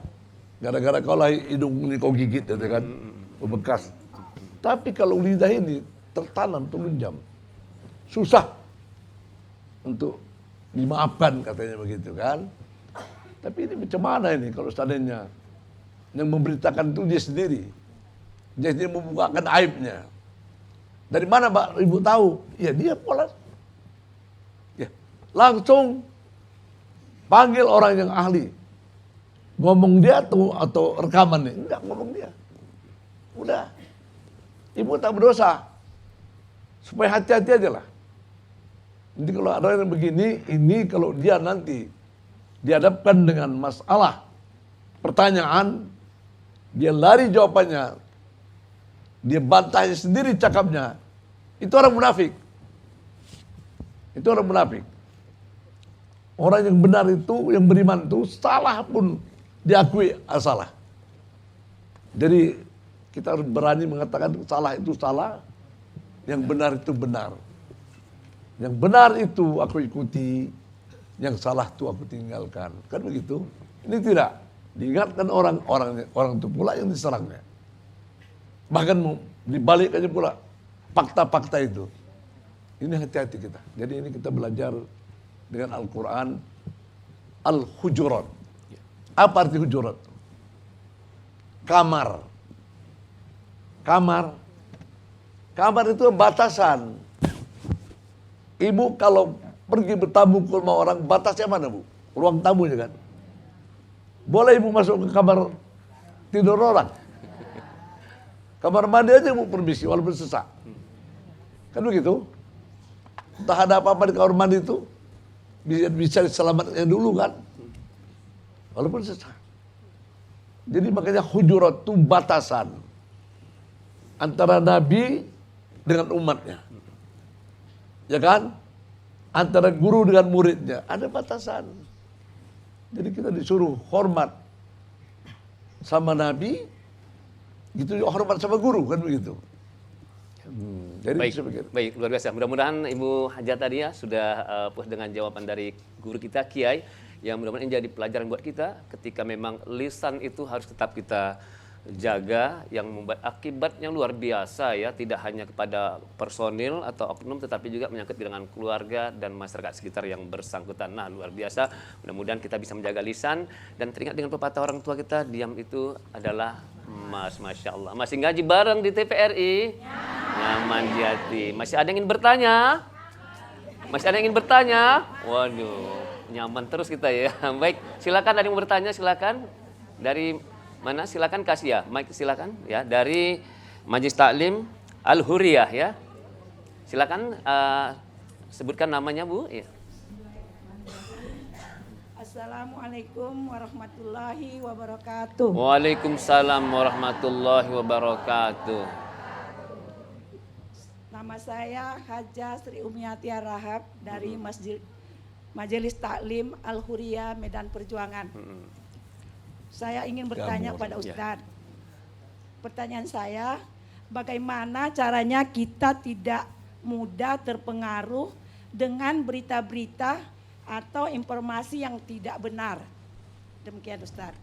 Gara-gara kau lah hidung ini kau gigit, gitu kan, bekas. Tapi kalau lidah ini tertanam, terlunjam, susah untuk dimaafkan katanya begitu kan. Tapi ini macam mana ini kalau seandainya yang memberitakan itu dia sendiri, dia membukakan aibnya. Dari mana Mbak Ibu tahu? Ya dia pola. Ya, langsung panggil orang yang ahli. Ngomong dia atau rekaman nih? Enggak, ngomong dia. Udah. Ibu tak berdosa. Supaya hati-hati aja lah. Jadi kalau ada yang begini, ini kalau dia nanti dihadapkan dengan masalah, pertanyaan, dia lari jawabannya, dia bantahnya sendiri cakapnya, itu orang munafik. Itu orang munafik. Orang yang benar itu, yang beriman itu, salah pun diakui salah. Jadi kita harus berani mengatakan salah itu salah, yang benar itu benar. Yang benar itu aku ikuti, yang salah itu aku tinggalkan. Kan begitu? Ini tidak. Diingatkan orang itu pula yang diserangnya. Bahkan dibalikkannya pula fakta-fakta itu. Ini hati-hati kita. Jadi ini kita belajar dengan Al-Quran. Al-Hujurat. Apa arti hujurat? Kamar. Kamar itu batasan. Ibu kalau pergi bertamu ke rumah orang, batasnya mana, Bu? Ruang tamunya kan? Boleh ibu masuk ke kamar tidur orang? Kamar mandi aja ibu permisi, walaupun sesak. Kan begitu? Entah ada apa-apa di kamar mandi itu, bisa diselamatkan dulu kan? Walaupun sesak. Jadi makanya hujurat itu batasan antara Nabi dengan umatnya. Ya kan? Antara guru dengan muridnya. Ada batasan. Jadi kita disuruh hormat sama Nabi, gitu juga hormat sama guru, kan begitu. Jadi baik, luar biasa. Mudah-mudahan Ibu Hajah tadi ya sudah puas dengan jawaban dari guru kita, Kiai, yang mudah-mudahan ini jadi pelajaran buat kita ketika memang lisan itu harus tetap kita jaga, yang membuat akibatnya luar biasa ya, tidak hanya kepada personil atau oknum tetapi juga menyangkut dengan keluarga dan masyarakat sekitar yang bersangkutan. Nah, luar biasa. Mudah-mudahan kita bisa menjaga lisan dan teringat dengan pepatah orang tua kita, diam itu adalah emas. Masya Allah. Masih ngaji bareng di TVRI? Nyaman di hati. Masih ada yang ingin bertanya? Masih ada yang ingin bertanya? Waduh, nyaman terus kita ya. Baik, silakan ada yang bertanya, silakan. Dari mana? Silakan kasih ya, Mike silakan ya, dari Majelis Taklim Al-Huriyah ya. Silakan sebutkan namanya, Bu. Ya. Assalamualaikum warahmatullahi wabarakatuh. Waalaikumsalam warahmatullahi wabarakatuh. Nama saya Hajah Sri Umiati Rahab dari Majelis Taklim Al-Huriyah Medan Perjuangan. Saya ingin bertanya kepada Ustadz. Pertanyaan saya, bagaimana caranya kita tidak mudah terpengaruh dengan berita-berita atau informasi yang tidak benar? Demikian Ustadz.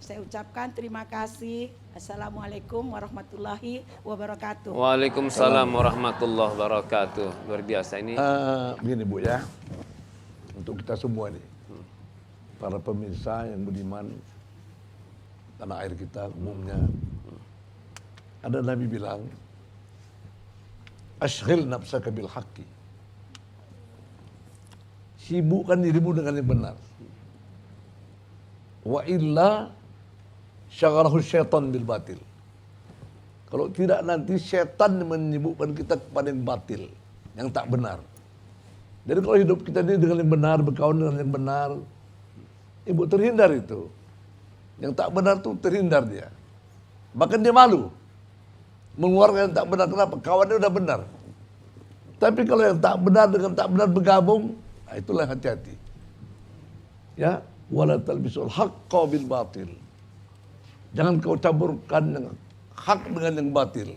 Saya ucapkan terima kasih. Assalamualaikum warahmatullahi wabarakatuh. Waalaikumsalam warahmatullahi wabarakatuh. Luar biasa ini. Begini Bu ya, untuk kita semua nih, para pemirsa yang beriman, tanah air kita umumnya, ada Nabi bilang, ashghil nafsaka bil haqqi, sibukkan dirimu dengan yang benar, wa illa syagharahu syaitan bil batil, kalau tidak nanti syaitan menyibukkan kita kepada yang batil, yang tak benar. Jadi kalau hidup kita ini dengan yang benar, berkawan dengan yang benar, ibu terhindar itu. Yang tak benar tuh terhindar dia. Bahkan dia malu mengeluarkan yang tak benar. Kenapa? Kawannya udah benar. Tapi kalau yang tak benar dengan tak benar bergabung, nah itulah hati-hati. Ya, wala talbisul haqqa bil batil. Jangan kau campurkan yang hak dengan yang batil.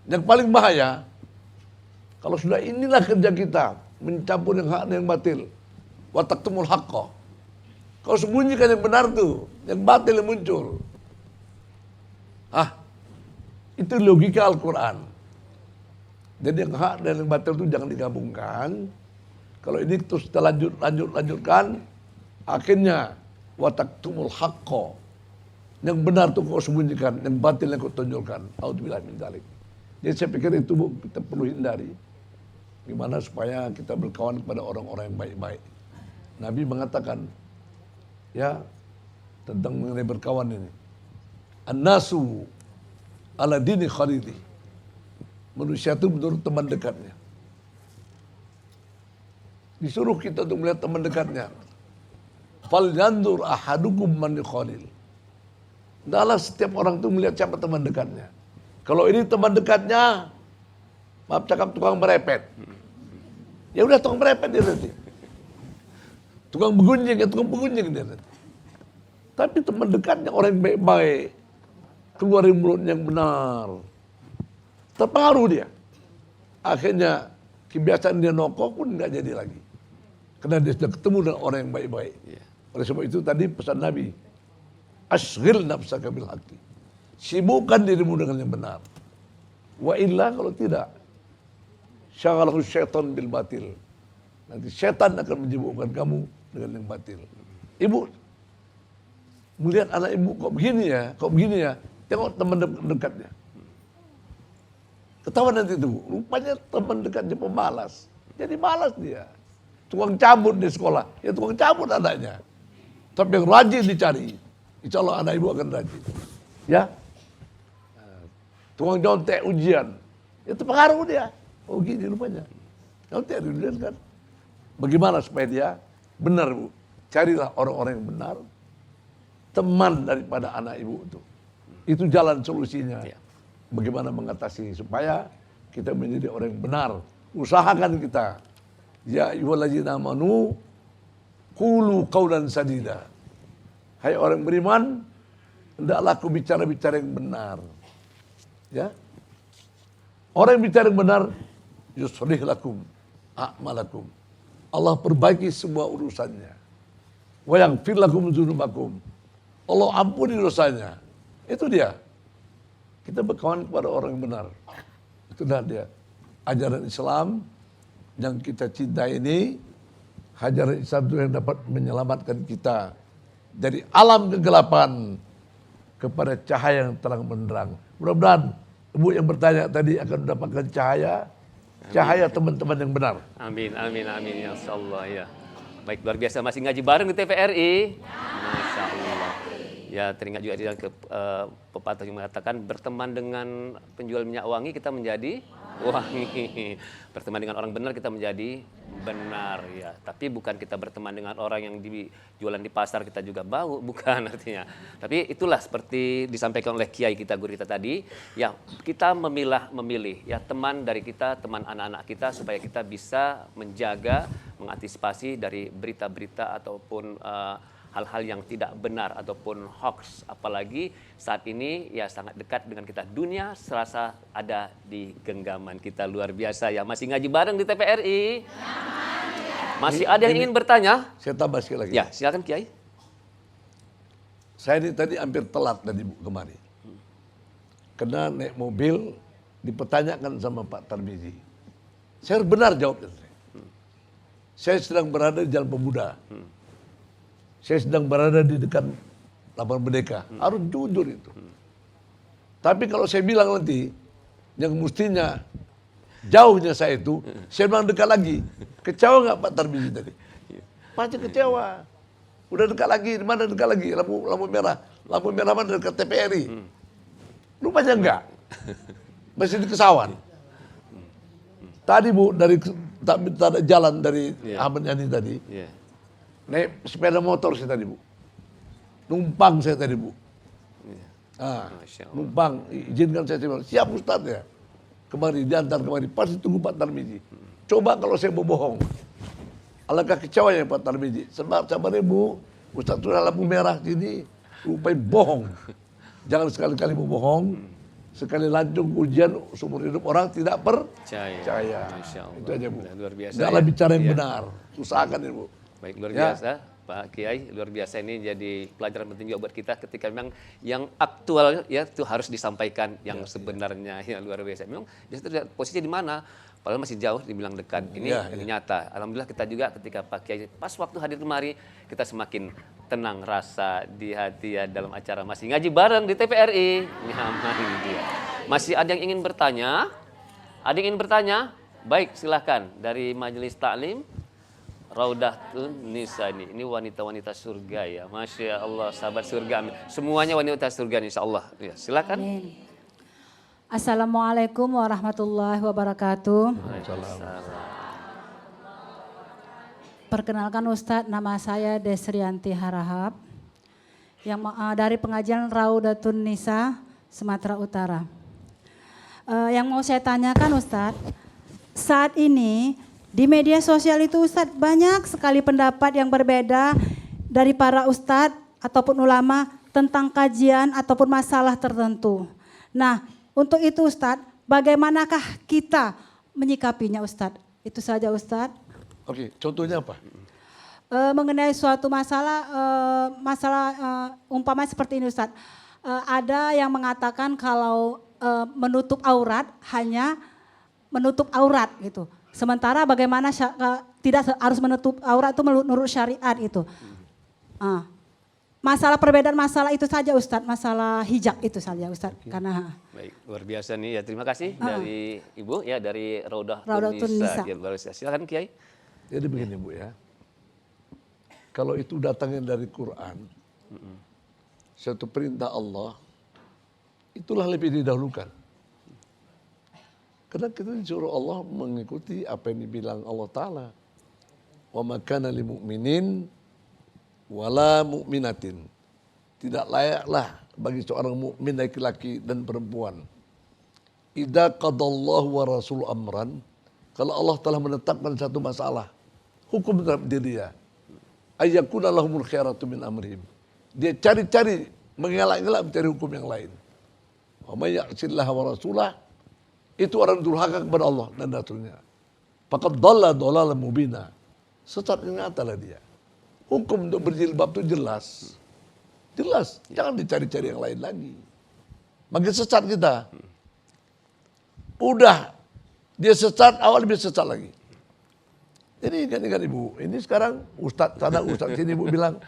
Yang paling bahaya, kalau sudah inilah kerja kita, mencampur yang hak dengan yang batil. Wa taqtumul haqqa. Kau sembunyikan yang benar tuh, yang batil yang muncul. Itu logika Al-Quran. Jadi yang hak dan yang batil itu jangan digabungkan. Kalau ini terus kita lanjutkan, akhirnya wataktumul haqqo. Yang benar tuh kau sembunyikan, yang batil yang kau tunjukkan. A'udzubillahi min dzalik. Jadi saya pikir itu Bu, kita perlu hindari. Gimana supaya kita berkawan kepada orang-orang yang baik-baik. Nabi mengatakan, ya, tentang mengenai berkawan ini. An-nasu ala dini khalili. Manusia itu menurut teman dekatnya. Disuruh kita untuk melihat teman dekatnya. Fal yandur ahadukum man khalil. Hendaklah setiap orang itu melihat siapa teman dekatnya. Kalau ini teman dekatnya, maaf cakap tukang merepet. Ya udah tukang merepet dia nanti. Tukang begunjing, ya tukang begunjing dia nanti. Tapi teman dekatnya orang yang baik-baik, keluarin mulut yang benar, terpengaruh dia. Akhirnya kebiasaan dia nongkrong pun nggak jadi lagi. Karena dia sudah ketemu dengan orang yang baik-baik. Oleh sebab itu tadi pesan Nabi, asghil nafsaka bil haqqi. Sibukkan dirimu dengan yang benar. Wa illa kalau tidak, syaghalahu syaitan bil batil. Nanti setan akan menyibukkan kamu dengan yang batil. Ibu melihat anak ibu kok begini ya, tengok teman dekatnya. Ketahuan nanti itu, rupanya teman dekatnya pemalas. Jadi malas dia. Tukang cabut di sekolah, ya tukang cabut anaknya. Tapi yang rajin dicari, insya Allah anak ibu akan rajin. Ya, tukang nyontek ujian, itu pengaruh dia. Oh gini rupanya, nyontek ujian kan. Bagaimana supaya dia benar bu? Carilah orang-orang yang benar, teman daripada anak ibu itu. Itu jalan solusinya. Bagaimana mengatasi supaya kita menjadi orang yang benar. Usahakan kita. Ya ayyuhallazina amanu qulu qaulan sadida. Hai orang beriman, hendaklah kau bicara-bicara yang benar. Ya. Orang yang bicara yang benar, yuslih lakum a'malakum. Allah perbaiki semua urusannya. Wa yaghfir lakum dzunubakum. Allah ampuni dosanya. Itu dia. Kita berkawan kepada orang yang benar. Itulah dia. Ajaran Islam yang kita cintai ini, ajaran Islam itu yang dapat menyelamatkan kita dari alam kegelapan kepada cahaya yang terang benderang. Mudah-mudahan ibu yang bertanya tadi akan mendapatkan cahaya teman-teman yang benar. Amin, amin, amin, ya Allah ya. Baik, luar biasa, masih ngaji bareng di TVRI. Masya Allah. Ya, teringat juga di dalam pepatah yang mengatakan berteman dengan penjual minyak wangi kita menjadi wangi. Berteman dengan orang benar kita menjadi benar ya. Tapi bukan kita berteman dengan orang yang jualan di pasar kita juga bau, bukan artinya. Tapi itulah seperti disampaikan oleh kiai kita, guru kita tadi, ya kita memilih ya teman dari kita, teman anak-anak kita supaya kita bisa menjaga, mengantisipasi dari berita-berita ataupun hal-hal yang tidak benar ataupun hoax, apalagi saat ini ya sangat dekat dengan kita, dunia serasa ada di genggaman kita. Luar biasa ya, masih ngaji bareng di TVRI. Masih ada yang ingin bertanya? Saya tambah sekali lagi. Ya, silakan Kiai. Saya ini tadi hampir telat tadi kemari. Karena naik mobil dipertanyakan sama Pak Tarmizi. Saya benar jawabnya. Saya sedang berada di Jalan Pemuda. Saya sedang berada di dekat Lapangan Merdeka. Harus jujur itu. Tapi kalau saya bilang nanti, yang mestinya jauhnya saya itu, saya bilang dekat lagi. Kecewa nggak Pak Tarmizi tadi? Pasti kecewa. Udah dekat lagi, di mana dekat lagi? Lampu merah. Lampu merah mana dekat TVRI? Rupanya enggak. Masih di Kesawan. Tadi Bu, dari tak ada jalan dari Ahmad Yani tadi. Naik sepeda motor saya tadi Bu. Numpang saya tadi Bu. Numpang, izinkan saya bilang, siap Ustadz ya. Kemari, diantar kemari, pasti tunggu Pak Tarmizi. Coba kalau saya bohong. Alangkah kecewanya Pak Tarmizi. Sabar Bu, Ustadz sudah lampu merah sini, rupanya bohong. Jangan sekali-kali bohong. Sekali lancung ujian seumur hidup orang tidak percaya. Itu aja Bu. Luar biasa. Janganlah bicara yang benar. Usahakan ini Bu. Baik, luar biasa Pak Kiai, luar biasa, ini jadi pelajaran penting juga buat kita ketika memang yang aktual ya itu harus disampaikan yang sebenarnya ya luar biasa. Memang posisinya di mana? Padahal masih jauh dibilang dekat. Ini nyata. Alhamdulillah kita juga ketika Pak Kiai pas waktu hadir kemari kita semakin tenang rasa di hati ya dalam acara masih ngaji bareng di TVRI. Nyaman dia. Masih ada yang ingin bertanya? Ada yang ingin bertanya? Baik, silahkan dari Majelis Taklim. Raudatun Nisa ini wanita-wanita surga ya, Masya Allah, sahabat surga, amin. Semuanya wanita surga insya Allah. Ya, silakan. Amin. Assalamualaikum warahmatullahi wabarakatuh. Perkenalkan Ustadz, nama saya Desrianti Harahap yang dari pengajian Raudatun Nisa Sumatera Utara. Yang mau saya tanyakan Ustadz, saat ini di media sosial itu Ustadz banyak sekali pendapat yang berbeda dari para Ustadz ataupun ulama tentang kajian ataupun masalah tertentu. Nah untuk itu Ustadz, bagaimanakah kita menyikapinya Ustadz? Itu saja Ustadz. Oke, contohnya apa? Mengenai suatu masalah, umpamanya seperti ini Ustadz. Ada yang mengatakan kalau menutup aurat hanya menutup aurat gitu. Sementara bagaimana tidak harus menutup aurat itu menurut syariat itu. Masalah perbedaan masalah itu saja Ustadz, masalah hijab itu saja Ustadz. Karena Baik, luar biasa nih ya. Terima kasih dari Ibu ya, dari Raudatun Nisa. Nisa. Silakan Kiai. Jadi begini Bu ya, kalau itu datangnya dari Quran, suatu perintah Allah, itulah lebih didahulukan. Karena kita disuruh Allah mengikuti apa yang dibilang Allah Ta'ala. Wa ma kana lil mu'minin wala mu'minatin. Tidak layaklah bagi seorang mukmin laki-laki dan perempuan. Idza qadallahu wa rasul amran, kalau Allah telah menetapkan satu masalah, hukum terhadap dirinya, ayyakuna lahumul khairatu min amrihim. Dia cari-cari, mengelak-elak mencari hukum yang lain. Wa may ya'sillaha wa rasulah, itu orang durhaka kepada Allah dan Rasulnya. Faqad dhalla dhalalan mubina. Sesat yang nyata lah dia. Hukum untuk berjilbab itu jelas. Jelas, jangan dicari-cari yang lain lagi. Makin sesat kita. Udah, dia sesat, awal lebih sesat lagi. Jadi ingat Ibu, ini sekarang Ustadz sana, Ustadz sini Ibu bilang,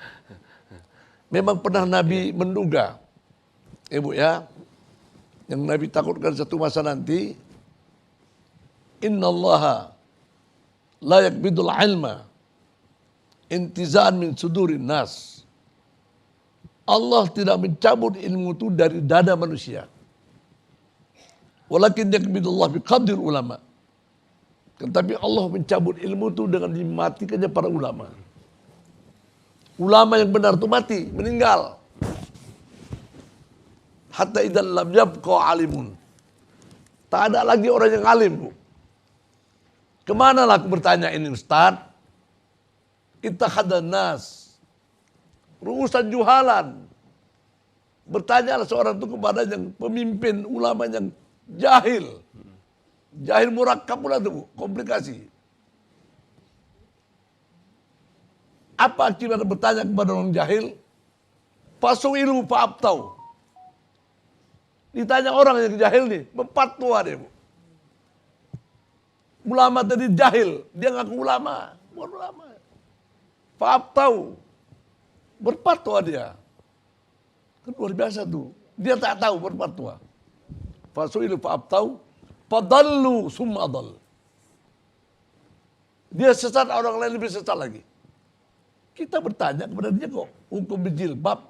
memang pernah Nabi menduga, Ibu ya, yang Nabi takutkan satu masa nanti, innallaha la yakbidul ilma intizaan min sudurin nas. Allah tidak mencabut ilmu itu dari dada manusia. Walakin yakbidullah biqadri ulama. Tetapi Allah mencabut ilmu itu dengan dimatikannya para ulama. Ulama yang benar itu mati, meninggal. Hatta idzal lam yabqa alimun. Tak ada lagi orang yang alim, Bu. Kemana lah aku bertanya ini Ustaz? Ittakhadhan nas ru'usan juhalan. Bertanyalah seorang itu kepada yang pemimpin ulama yang jahil. Jahil murakkab pula itu, komplikasi. Apa akibat bertanya kepada orang jahil? Fasu'ilu fa'abtau. Ditanya orang yang jahil nih, berfatwa dia, Bu. Ulama tadi jahil, dia ngaku ulama, bukan ulama. Fa'abtau. Berfatwa dia. Kan luar biasa tuh. Dia tak tahu berfatwa. Fasu'ilu fa'abtau. Fadallu summa adall. Dia sesat, orang lain lebih sesat lagi. Kita bertanya kepada dia kok hukum berjilbab.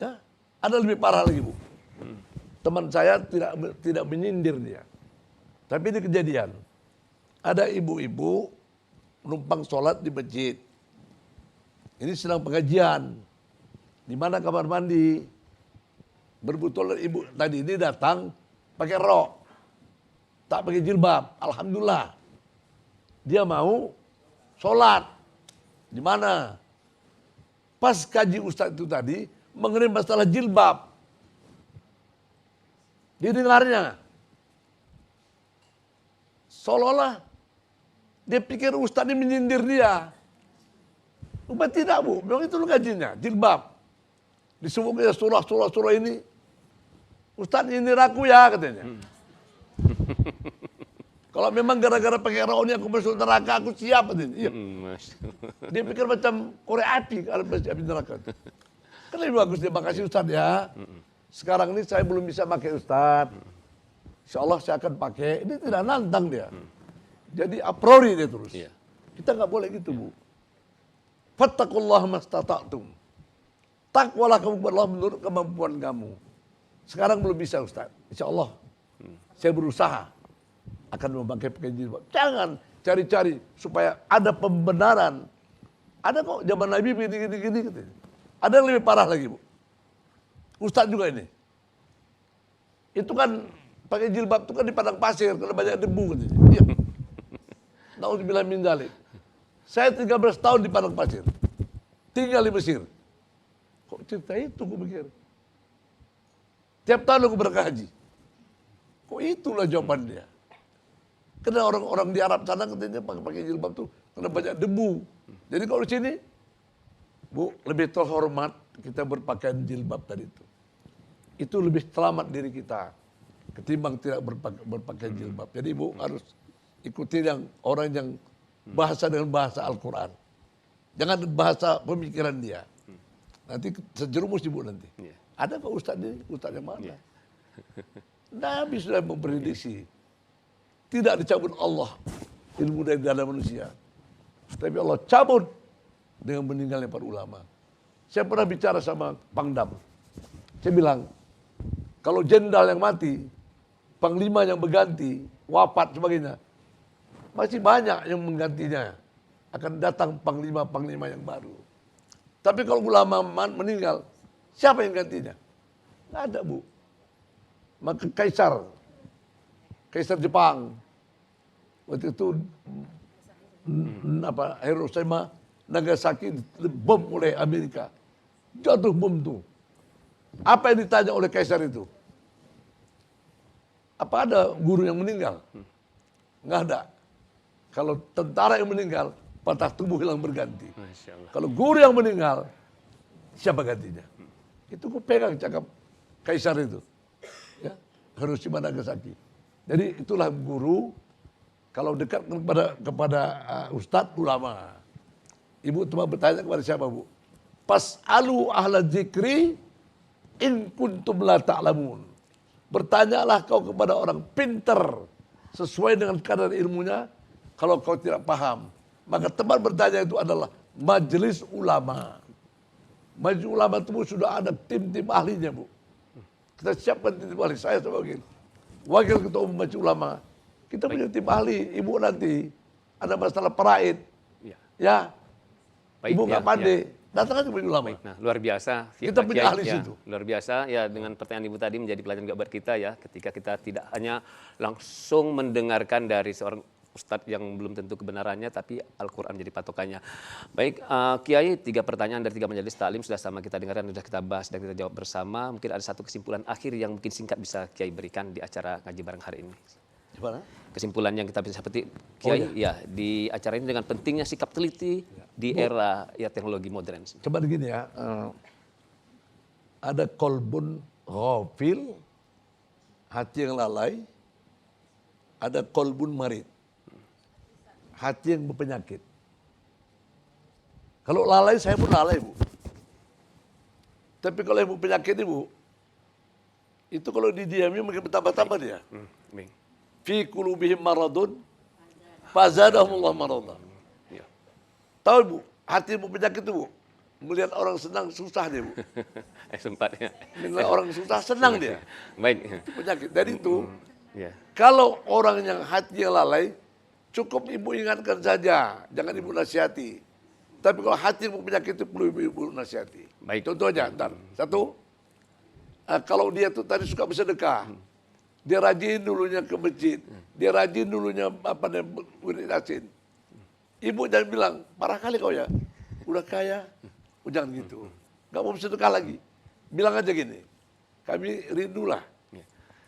Ya, ada lebih parah lagi, Bu. Teman saya tidak menyindir dia. Tapi ini kejadian. Ada ibu-ibu numpang sholat di masjid. Ini sedang pengajian. Di mana kamar mandi? Berbetul ibu tadi ini datang pakai rok. Tak pakai jilbab. Alhamdulillah. Dia mau sholat. Di mana? Pas kaji ustaz itu tadi mengenai masalah jilbab. Didengarnya. Seolah-olah dia pikir ustaz ini menyindir dia. Rupanya tidak, Bu. Memang itu gajinya, jilbab. Disebutnya surah ini. Ustaz ini aku ya katanya. Kalau memang gara-gara pakai rok ini aku masuk neraka, aku siap katanya. Iya. Dia pikir macam korek api kalau masuk api neraka. Kan lebih bagus dia, makasih Ustaz ya. Sekarang ini saya belum bisa pakai Ustaz. Insya Allah saya akan pakai. Ini tidak nantang dia. Jadi a priori dia terus. Iya. Kita nggak boleh gitu, Bu. Fattaqullaha mastata'tum. Takwalah kamu kepada Allah menurut kemampuan kamu. Sekarang belum bisa Ustaz. Insya Allah saya berusaha akan memakai pakaian jilbab. Jangan cari-cari supaya ada pembenaran. Ada kok zaman Nabi gini. Ada yang lebih parah lagi, Bu. Ustaz juga ini. Itu kan pakai jilbab itu kan di padang pasir karena banyak debu katanya. Iya. Nauzubillah min dzalik. Saya 13 tahun di padang pasir. Tinggal di Mesir. Kok cerita itu aku pikir. Tiap tahun aku berangkat haji. Kok itulah jawaban dia. Karena orang-orang di Arab sana katanya pakai jilbab tuh karena banyak debu. Jadi kalau di sini, Bu, lebih terhormat kita berpakaian jilbab tadi itu. Itu lebih selamat diri kita ketimbang tidak berpakaian jilbab. Jadi Bu harus ikuti yang orang yang bahasa dengan bahasa Al-Quran. Jangan bahasa pemikiran dia. Nanti sejerumus Ibu nanti. Iya. Ada Pak Ustadz ini? Ustadz yang mana? Nabi sudah memprediksi. Tidak dicabut Allah ilmu dari dada manusia. Tapi Allah cabut dengan meninggalnya para ulama. Saya pernah bicara sama Pangdam. Saya bilang, kalau jenderal yang mati, panglima yang berganti, wafat sebagainya, masih banyak yang menggantinya. Akan datang panglima-panglima yang baru. Tapi kalau ulama meninggal, siapa yang gantinya? Nggak ada, Bu. Maka Kaisar Jepang, waktu itu Hiroshima, Nagasaki bom oleh Amerika. Jatuh bom itu. Apa yang ditanya oleh Kaisar itu? Apa ada guru yang meninggal? Nggak ada. Kalau tentara yang meninggal, patah tubuh hilang berganti. Masya Allah. Kalau guru yang meninggal, siapa gantinya? Itu gue pegang cakap Kaisar itu. Ya, Hiroshima Nagasaki. Jadi itulah guru, kalau dekat kepada ustadz ulama. Ibu cuma bertanya kepada siapa, Bu? Pas'alu ahla dzikri in kuntum la ta'lamun. Bertanyalah kau kepada orang pintar sesuai dengan kadar ilmunya kalau kau tidak paham. Maka tempat bertanya itu adalah majelis ulama. Majelis ulama itu sudah ada tim-tim ahlinya, Bu. Kita siapkan tim ahli. Saya sebagai wakil ketua umum majelis ulama. Kita punya tim ahli. Ibu nanti ada masalah paraid. Ya. Baik, Ibu nggak pandai. ya. Datang aja majelis ulama. Nah, luar biasa. Kita punya Kiai, ahli ya, situ. luar biasa ya, dengan pertanyaan Ibu tadi menjadi pelajaran juga buat kita ya, ketika kita tidak hanya langsung mendengarkan dari seorang ustadz yang belum tentu kebenarannya, tapi Al-Quran menjadi patokannya. Baik, Kiai, 3 pertanyaan dari 3 majelis taklim sudah sama kita dengarkan, sudah kita bahas dan kita jawab bersama. Mungkin ada satu kesimpulan akhir yang mungkin singkat bisa Kiai berikan di acara ngaji bareng hari ini. Gimana? Kesimpulan yang kita bisa petik, Kiai, ya di acara ini dengan pentingnya sikap teliti di era ya teknologi modern. Coba begini ya, ada kolbun ghafil, hati yang lalai, ada kolbun marid, hati yang berpenyakit. Kalau lalai, saya pun lalai, Bu. Tapi kalau yang berpenyakit Ibu, itu kalau didiamnya makin bertambah-tambah dia. Baik. Fi qulubihim maradun, fazadahumullah maradah. Ya. Tahu Bu, hati berpenyakit itu Bu, melihat orang senang susah dia Bu. Sempat ya. Melihat orang susah senang dia. Baik. Itu penyakit. Dari itu, Ya. kalau orang yang hatinya lalai, cukup Ibu ingatkan saja, jangan Ibu nasihati. Tapi kalau hati yang berpenyakit itu perlu Ibu nasihati. Baik. Contohnya, ntar. Satu, kalau dia tuh tadi suka bersedekah, dia rajin dulunya ke masjid, dia rajin dulunya beribadah. Ibu jangan bilang, parah kali kau ya, udah kaya, jangan gitu. Gak mau bersedekah lagi. Bilang aja gini, kami rindulah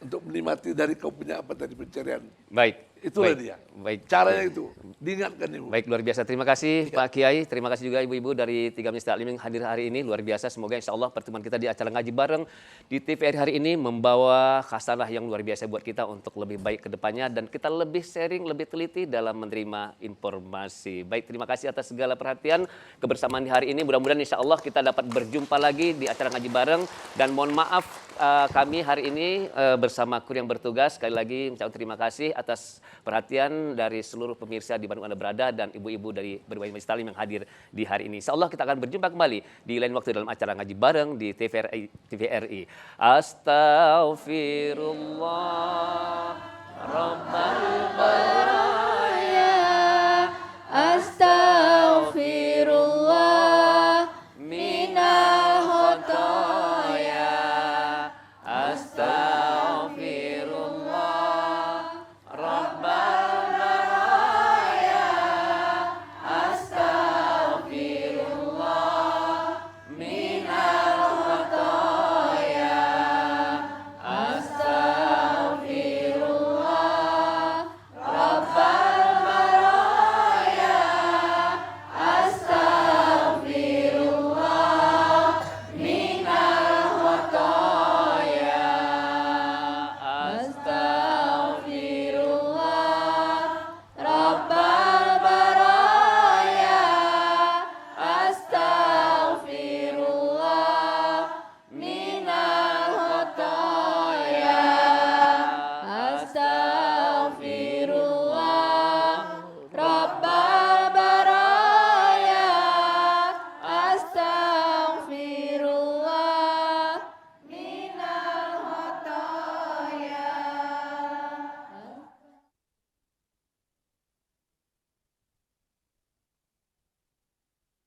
untuk menikmati dari kau punya apa tadi pencarian. Baik. Itulah Baik. dia. Baik. Caranya itu, diingatkan Ibu. Baik, luar biasa. Terima kasih Pak Kiai. Terima kasih juga ibu-ibu dari 3 majelis taklim yang hadir hari ini. Luar biasa. Semoga insya Allah pertemuan kita di acara ngaji bareng di TVRI hari ini membawa khasanah yang luar biasa buat kita untuk lebih baik ke depannya. Dan kita lebih sharing, lebih teliti dalam menerima informasi. Baik, terima kasih atas segala perhatian kebersamaan di hari ini. Mudah-mudahan insya Allah kita dapat berjumpa lagi di acara ngaji bareng. Dan mohon maaf kami hari ini bersama kru yang bertugas. Sekali lagi mengucapkan terima kasih atas perhatian dari seluruh pemirsa di Bandung Anda berada dan ibu-ibu dari berbagai majelis taklim yang hadir di hari ini. Insyaallah kita akan berjumpa kembali di lain waktu dalam acara ngaji bareng di TVRI. Astaghfirullah Rabbal